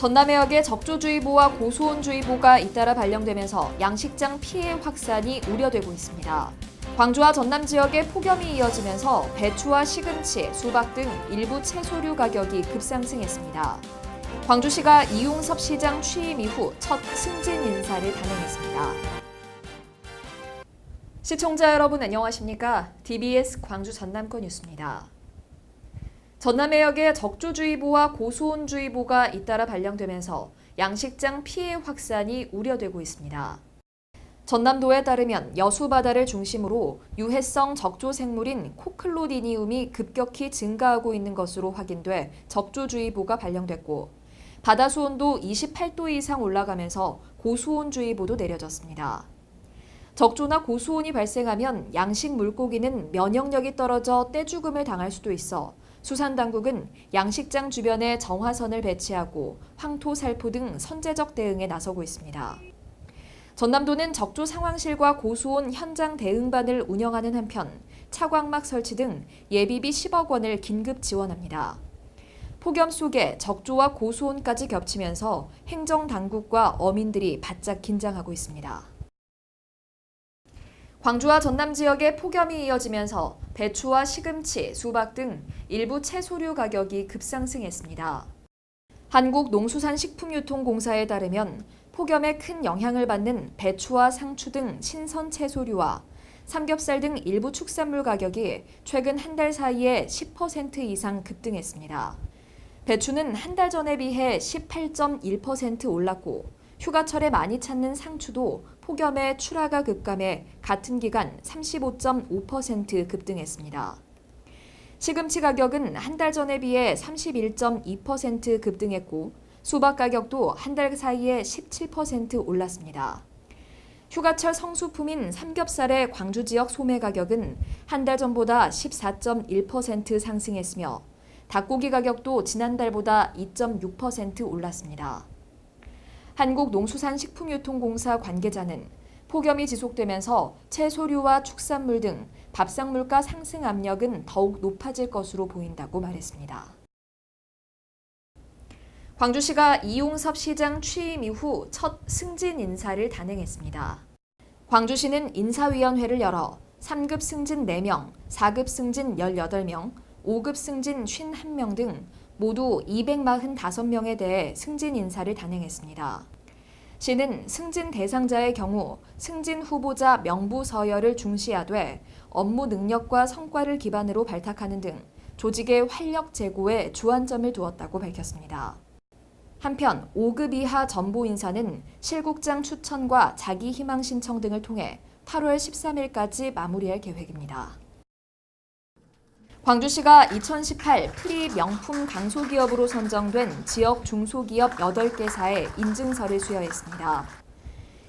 전남 해역에 적조주의보와 고수온주의보가 잇따라 발령되면서 양식장 피해 확산이 우려되고 있습니다. 광주와 전남 지역에 폭염이 이어지면서 배추와 시금치, 수박 등 일부 채소류 가격이 급상승했습니다. 광주시가 이용섭 시장 취임 이후 첫 승진 인사를 단행했습니다. 시청자 여러분 안녕하십니까? DBS 광주 전남권 뉴스입니다. 전남 해역에 적조주의보와 고수온주의보가 잇따라 발령되면서 양식장 피해 확산이 우려되고 있습니다. 전남도에 따르면 여수바다를 중심으로 유해성 적조생물인 코클로디니움이 급격히 증가하고 있는 것으로 확인돼 적조주의보가 발령됐고 바다수온도 28도 이상 올라가면서 고수온주의보도 내려졌습니다. 적조나 고수온이 발생하면 양식 물고기는 면역력이 떨어져 떼죽음을 당할 수도 있어 수산당국은 양식장 주변에 정화선을 배치하고 황토, 살포 등 선제적 대응에 나서고 있습니다. 전남도는 적조 상황실과 고수온 현장 대응반을 운영하는 한편 차광막 설치 등 예비비 10억 원을 긴급 지원합니다. 폭염 속에 적조와 고수온까지 겹치면서 행정당국과 어민들이 바짝 긴장하고 있습니다. 광주와 전남 지역에 폭염이 이어지면서 배추와 시금치, 수박 등 일부 채소류 가격이 급상승했습니다. 한국농수산식품유통공사에 따르면 폭염에 큰 영향을 받는 배추와 상추 등 신선 채소류와 삼겹살 등 일부 축산물 가격이 최근 한 달 사이에 10% 이상 급등했습니다. 배추는 한 달 전에 비해 18.1% 올랐고 휴가철에 많이 찾는 상추도 폭염에 출하가 급감해 같은 기간 35.5% 급등했습니다. 시금치 가격은 한 달 전에 비해 31.2% 급등했고 수박 가격도 한 달 사이에 17% 올랐습니다. 휴가철 성수품인 삼겹살의 광주 지역 소매 가격은 한 달 전보다 14.1% 상승했으며 닭고기 가격도 지난달보다 2.6% 올랐습니다. 한국농수산식품유통공사 관계자는 폭염이 지속되면서 채소류와 축산물 등 밥상물가 상승 압력은 더욱 높아질 것으로 보인다고 말했습니다. 광주시가 이용섭 시장 취임 이후 첫 승진 인사를 단행했습니다. 광주시는 인사위원회를 열어 3급 승진 4명, 4급 승진 18명, 5급 승진 51명 등 모두 245명에 대해 승진 인사를 단행했습니다. 시는 승진 대상자의 경우 승진 후보자 명부 서열을 중시하되 업무 능력과 성과를 기반으로 발탁하는 등 조직의 활력 제고에 주안점을 두었다고 밝혔습니다. 한편 5급 이하 전보 인사는 실국장 추천과 자기 희망 신청 등을 통해 8월 13일까지 마무리할 계획입니다. 광주시가 2018 프리 명품 강소기업으로 선정된 지역 중소기업 8개사의 인증서를 수여했습니다.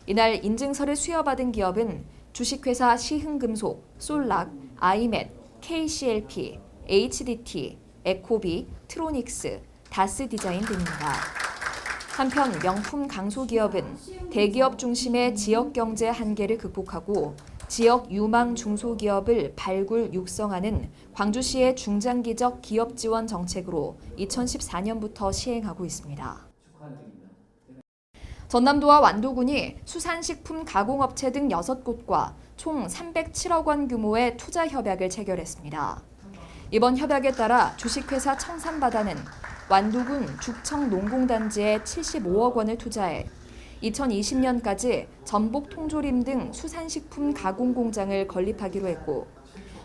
이날 인증서를 수여받은 기업은 주식회사 시흥금속, 솔락, 아이멧, KCLP, HDT, 에코비, 트로닉스, 다스디자인 등입니다. 한편 명품 강소기업은 대기업 중심의 지역경제 한계를 극복하고 지역 유망 중소기업을 발굴, 육성하는 광주시의 중장기적 기업 지원 정책으로 2014년부터 시행하고 있습니다. 전남도와 완도군이 수산식품 가공업체 등 6곳과 총 307억 원 규모의 투자 협약을 체결했습니다. 이번 협약에 따라 주식회사 청산바다는 완도군 죽청농공단지에 75억 원을 투자해 2020년까지 전복 통조림 등 수산식품 가공 공장을 건립하기로 했고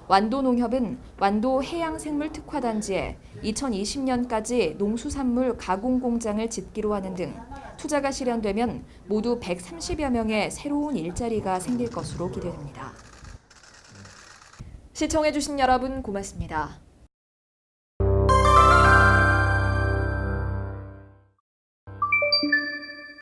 완도농협은 완도 해양생물특화단지에 2020년까지 농수산물 가공 공장을 짓기로 하는 등 투자가 실현되면 모두 130여 명의 새로운 일자리가 생길 것으로 기대됩니다. 시청해주신 여러분 고맙습니다.